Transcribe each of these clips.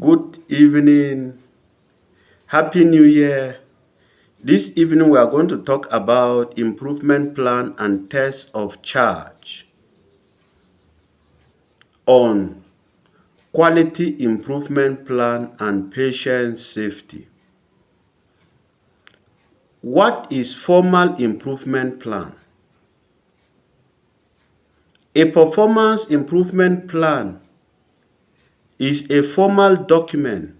Good evening. Happy New Year. This evening we are going to talk about improvement plan and test of charge on quality improvement plan and patient safety. What is formal improvement plan? A performance improvement plan is a formal document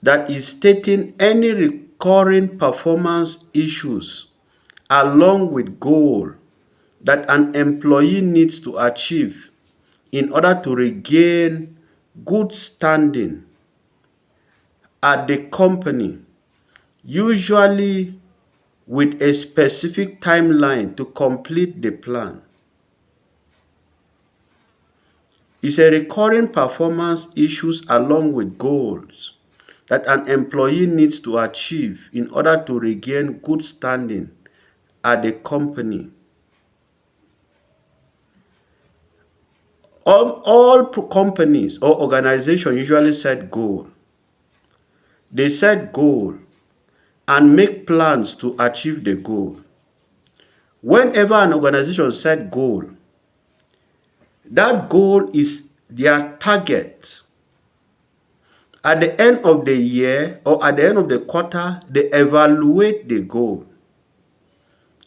that is stating any recurring performance issues along with goals that an employee needs to achieve in order to regain good standing at the company, usually with a specific timeline to complete the plan. It's a recurring performance issues along with goals that an employee needs to achieve in order to regain good standing at the company. All companies or organizations usually set goal. They set goal and make plans to achieve the goal. Whenever an organization set goal, that goal is their target. At the end of the year or at the end of the quarter, they evaluate the goal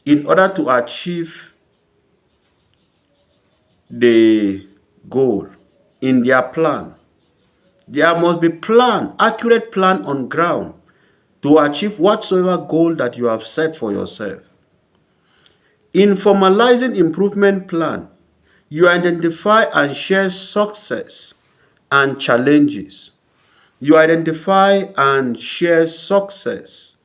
in order to achieve the goal in their plan. There must be accurate plan on ground to achieve whatsoever goal that you have set for yourself. In formalizing improvement plan, you identify and share success and challenges. You identify and share success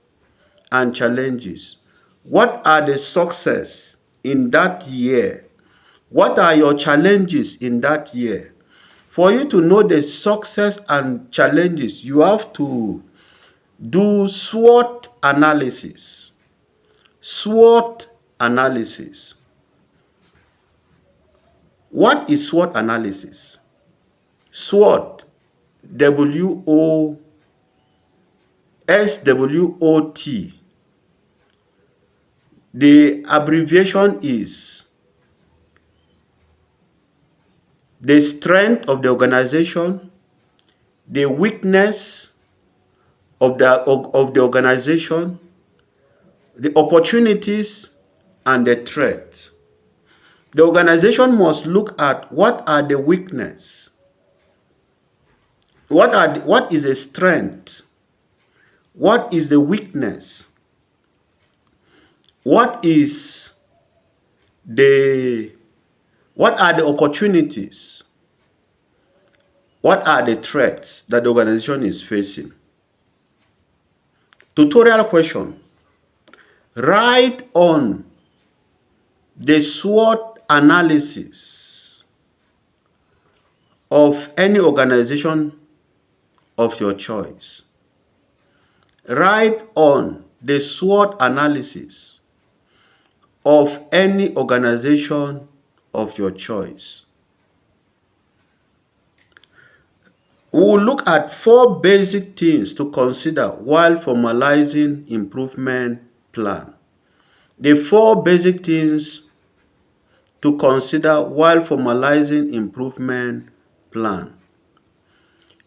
and challenges. What are the success in that year? What are your challenges in that year? For you to know the success and challenges, you have to do SWOT analysis. SWOT analysis. What is SWOT analysis? SWOT, SWOT. The abbreviation is the strength of the organization, the weakness of the organization, the opportunities, and the threats. The organization must look at what are the weaknesses, what is the strength, what is the weakness, what are the opportunities, what are the threats that the organization is facing. Tutorial question. Write on the SWOT analysis of any organization of your choice. Write on the SWOT analysis of any organization of your choice. We will look at 4 basic things to consider while formalizing improvement plan. The 4 basic things to consider while formalizing improvement plan.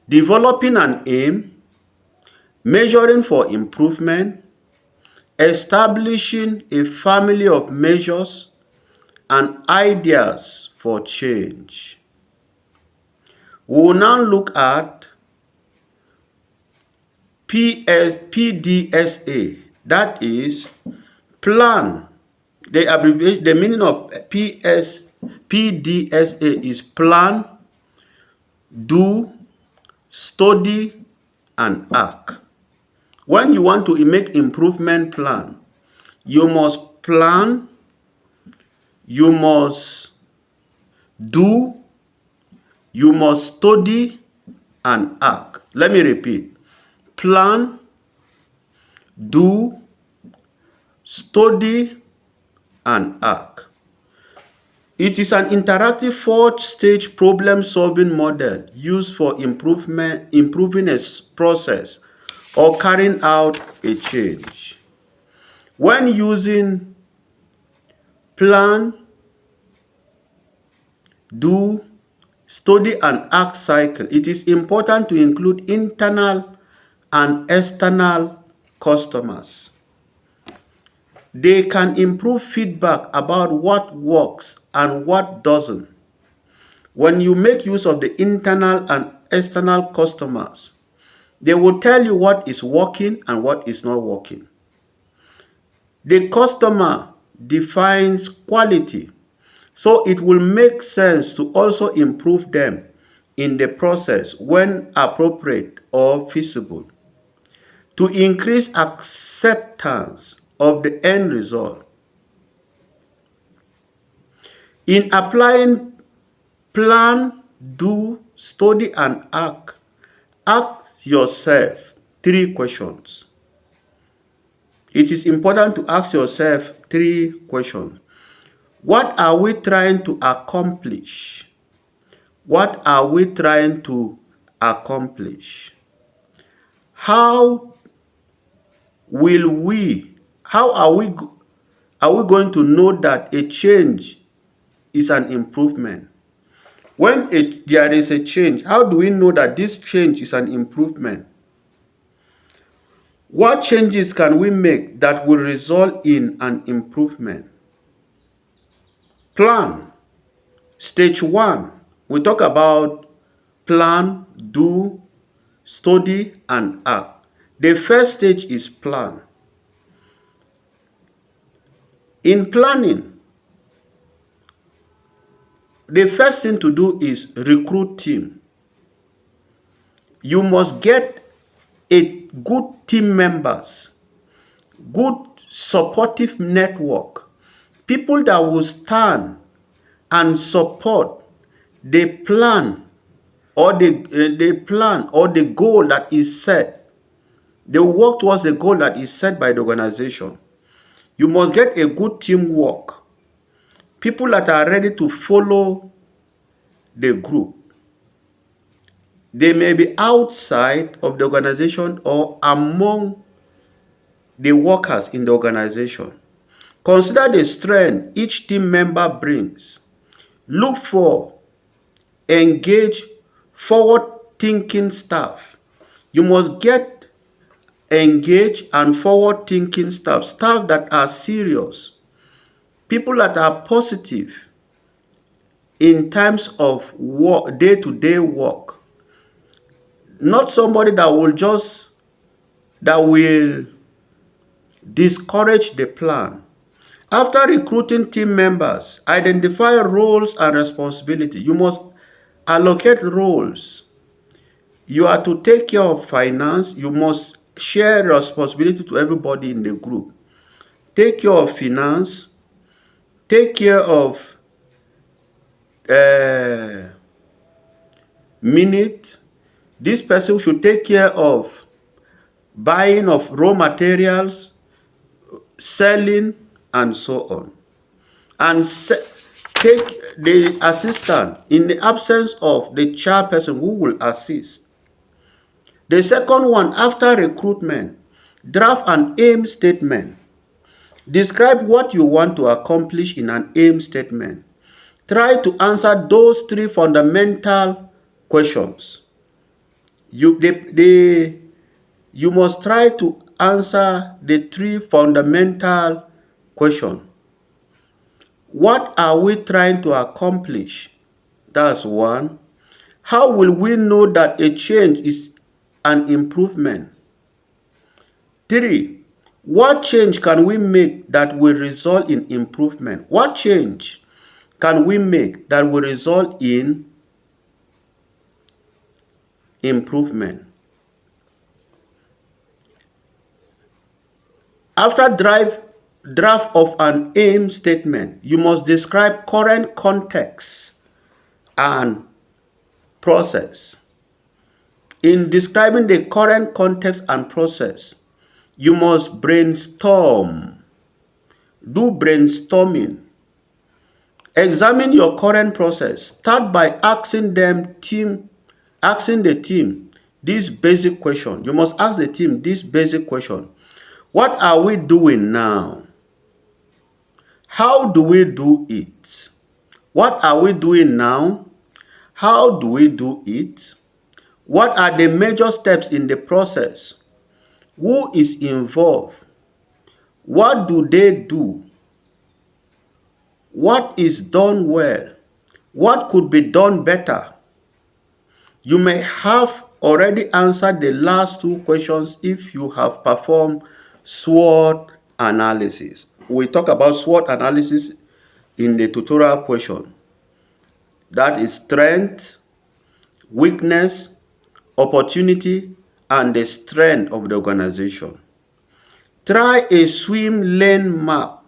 Developing an aim, measuring for improvement, establishing a family of measures and ideas for change. We will now look at PDSA, that is plan. The meaning of PDSA is plan, do, study, and act. When you want to make improvement plan, you must plan, you must do, you must study, and act. Let me repeat. Plan, do, study, and act. It is an interactive four-stage problem-solving model used for improving a process or carrying out a change. When using plan, do, study, and act cycle, it is important to include internal and external customers. They can improve feedback about what works and what doesn't. When you make use of the internal and external customers, they will tell you what is working and what is not working. The customer defines quality, so it will make sense to also improve them in the process when appropriate or feasible to increase acceptance of the end result. In applying plan, do, study, and act, ask yourself 3 questions. It is important to ask yourself 3 questions. What are we trying to accomplish? What are we trying to accomplish? How are we going to know that a change is an improvement? When there is a change, how do we know that this change is an improvement? What changes can we make that will result in an improvement? Plan. Stage 1, we talk about plan, do, study, and act. The first stage is plan. In planning, the first thing to do is recruit team. You must get a good team members, good supportive network, people that will stand and support the plan or the goal that is set. They will work towards the goal that is set by the organization. You must get a good teamwork, people that are ready to follow the group. They may be outside of the organization or among the workers in the organization. Consider the strength each team member brings. Look for engaged, forward-thinking staff. You must get engaged and forward-thinking staff that are serious, people that are positive in terms of work, day-to-day work. Not somebody that will discourage the plan. After recruiting team members, identify roles and responsibility. You must allocate roles. You are to take care of finance. You must share responsibility to everybody in the group. Take care of finance. Take care of minute. This person should take care of buying of raw materials, selling, and so on. And take the assistant in the absence of the chairperson who will assist. The second one, after recruitment, draft an aim statement. Describe what you want to accomplish in an aim statement. Try to answer those 3 fundamental questions. You must try to answer the 3 fundamental questions. What are we trying to accomplish? That's 1. How will we know that a change is an improvement? 3. What change can we make that will result in improvement? What change can we make that will result in improvement? After draft of an aim statement, you must describe current context and process. In describing the current context and process, you must brainstorm. Do brainstorming. Examine your current process. Start by asking the team this basic question. You must ask the team this basic question. What are we doing now? How do we do it? What are we doing now? How do we do it? What are the major steps in the process? Who is involved? What do they do? What is done well? What could be done better? You may have already answered the last two questions if you have performed SWOT analysis. We talk about SWOT analysis in the tutorial question. That is strength, weakness, opportunity, and the strength of the organization. Try a swim lane map.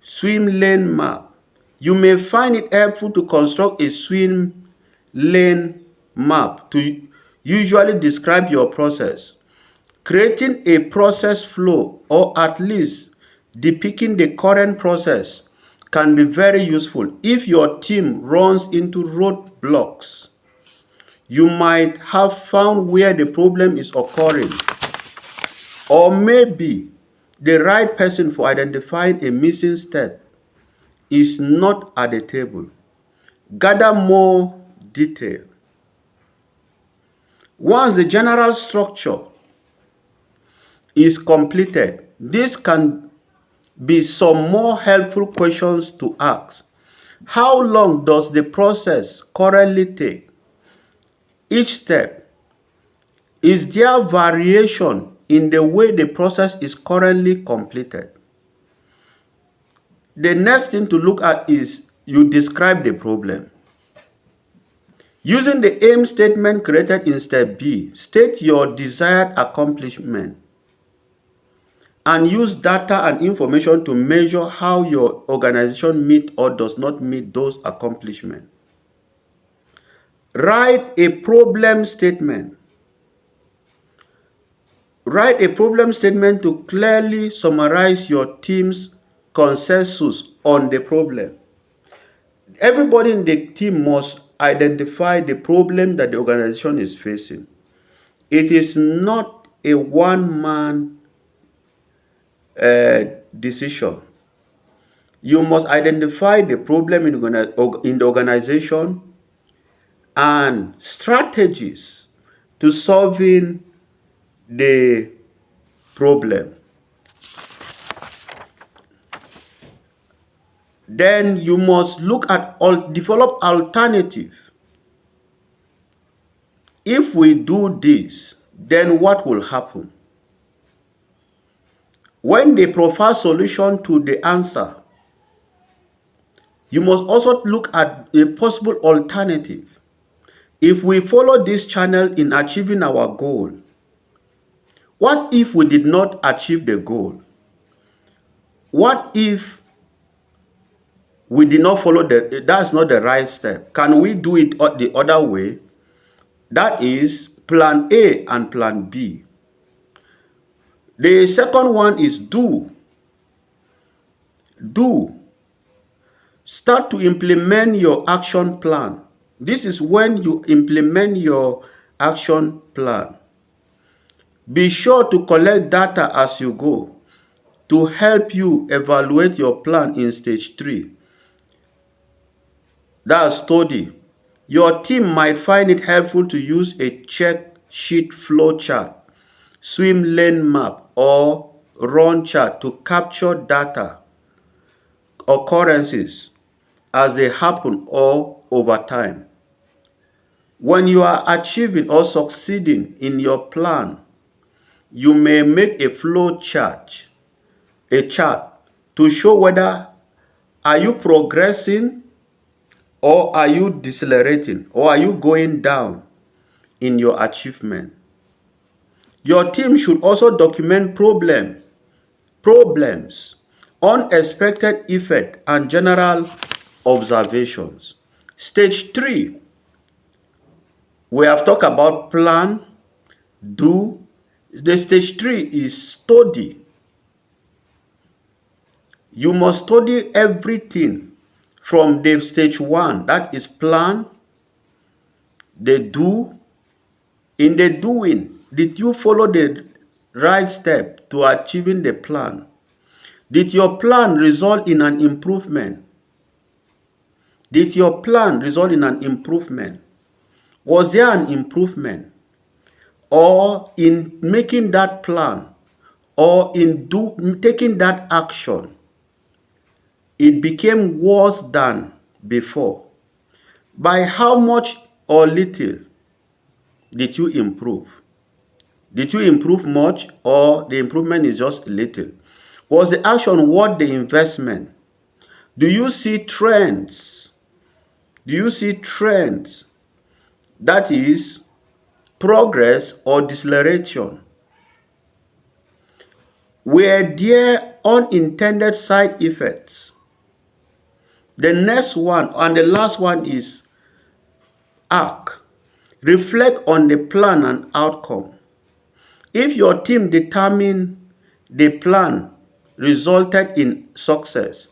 Swim lane map. You may find it helpful to construct a swim lane map to usually describe your process. Creating a process flow, or at least depicting the current process, can be very useful if your team runs into roadblocks. You might have found where the problem is occurring, or maybe the right person for identifying a missing step is not at the table. Gather more detail. Once the general structure is completed, this can be some more helpful questions to ask. How long does the process currently take? Each step. Is there variation in the way the process is currently completed? The next thing to look at is you describe the problem. Using the aim statement created in step B, state your desired accomplishment and use data and information to measure how your organization meets or does not meet those accomplishments. Write a problem statement. Write a problem statement to clearly summarize your team's consensus on the problem. Everybody in the team must identify the problem that the organization is facing. It is not a one-man decision. You must identify the problem in the organization and strategies to solving the problem. Then you must look at develop alternative. If we do this, then what will happen? When they provide solution to the answer, you must also look at a possible alternative. If we follow this channel in achieving our goal, what if we did not achieve the goal? What if we did not follow that's not the right step? Can we do it the other way? That is plan A and plan B. The second one is do. Start to implement your action plan. This is when you implement your action plan. Be sure to collect data as you go to help you evaluate your plan in stage 3. That's study. Your team might find it helpful to use a check sheet flow chart, swim lane map, or run chart to capture data occurrences as they happen or over time. When you are achieving or succeeding in your plan, you may make a flow chart, to show whether are you progressing or are you decelerating or are you going down in your achievement. Your team should also document problems, unexpected effects, and general observations. Stage 3, we have talked about plan, do. The stage 3 is study. You must study everything from the stage 1, that is plan, the do. In the doing, did you follow the right step to achieving the plan? Did your plan result in an improvement? Did your plan result in an improvement? Was there an improvement? Or in making that plan, or in taking that action, it became worse than before? By how much or little did you improve? Did you improve much, or the improvement is just a little? Was the action worth the investment? Do you see trends? Do you see trends? That is progress or deceleration. Were there unintended side effects? The next one and the last one is arc. Reflect on the plan and outcome. If your team determined the plan resulted in success,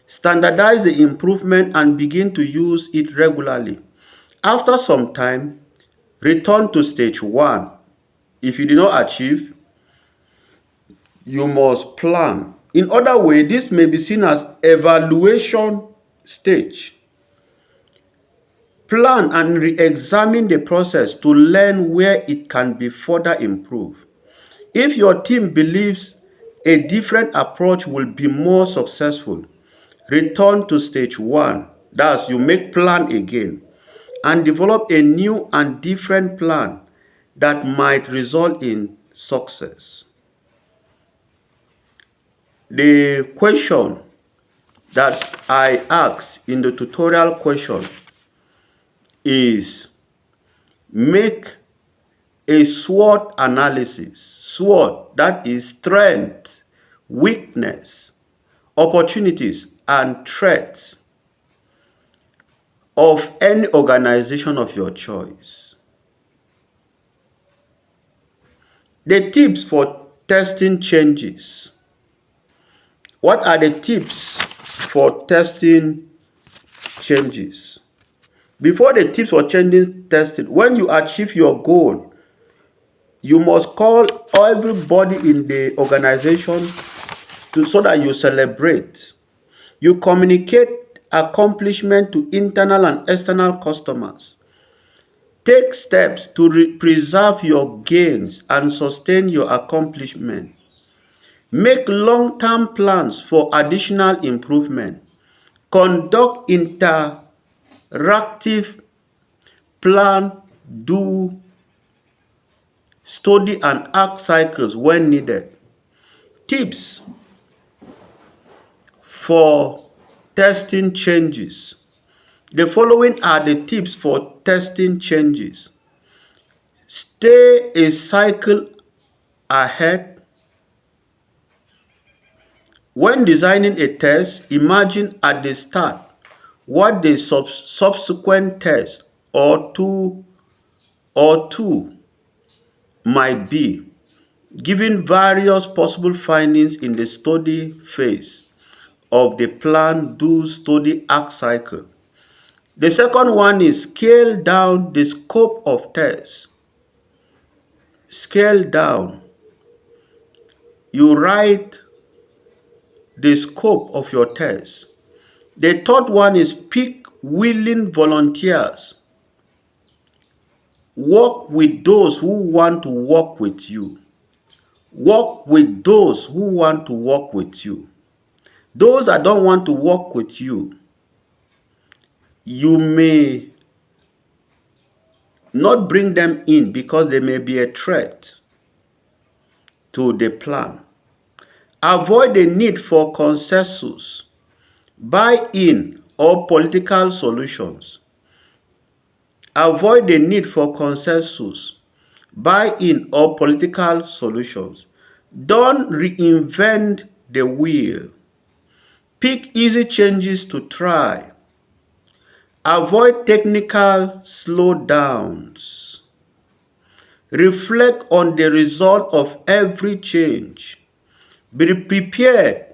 standardize the improvement and begin to use it regularly. After some time, return to stage 1. If you did not achieve, you must plan. In other words, this may be seen as evaluation stage. Plan and re-examine the process to learn where it can be further improved. If your team believes a different approach will be more successful, return to stage 1. That's you make plan again and develop a new and different plan that might result in success. The question that I asked in the tutorial question is make a SWOT analysis. SWOT, that is strength, weakness, opportunities, and threats of any organization of your choice. The tips for testing changes. What are the tips for testing changes? Before the tips for changing testing, when you achieve your goal, you must call everybody in the organization so that you celebrate. You communicate accomplishment to internal and external customers. Take steps to preserve your gains and sustain your accomplishment. Make long-term plans for additional improvement. Conduct interactive plan, do, study, and act cycles when needed. Tips for testing changes. The following are the tips for testing changes. Stay a cycle ahead. When designing a test, imagine at the start what the subsequent test or two might be, given various possible findings in the study phase of the plan, do, study, act cycle. The second one is scale down the scope of tests. Scale down. You write the scope of your test. The third one is pick willing volunteers. Work with those who want to work with you. Work with those who want to work with you. Those that don't want to work with you, you may not bring them in because they may be a threat to the plan. Avoid the need for consensus, buy-in, or political solutions. Avoid the need for consensus, buy-in, or political solutions. Don't reinvent the wheel. Pick easy changes to try. Avoid technical slowdowns. Reflect on the result of every change. Be prepared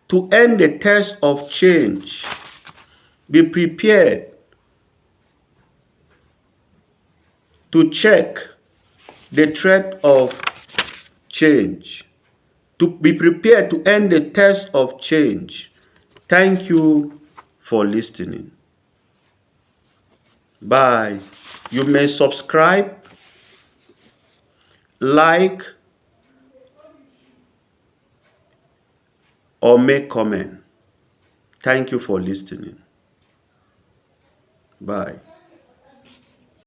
to end the test of change. Be prepared to check the threat of change. To be prepared to end the test of change. Thank you for listening. Bye. You may subscribe, like, or make comment. Thank you for listening. Bye.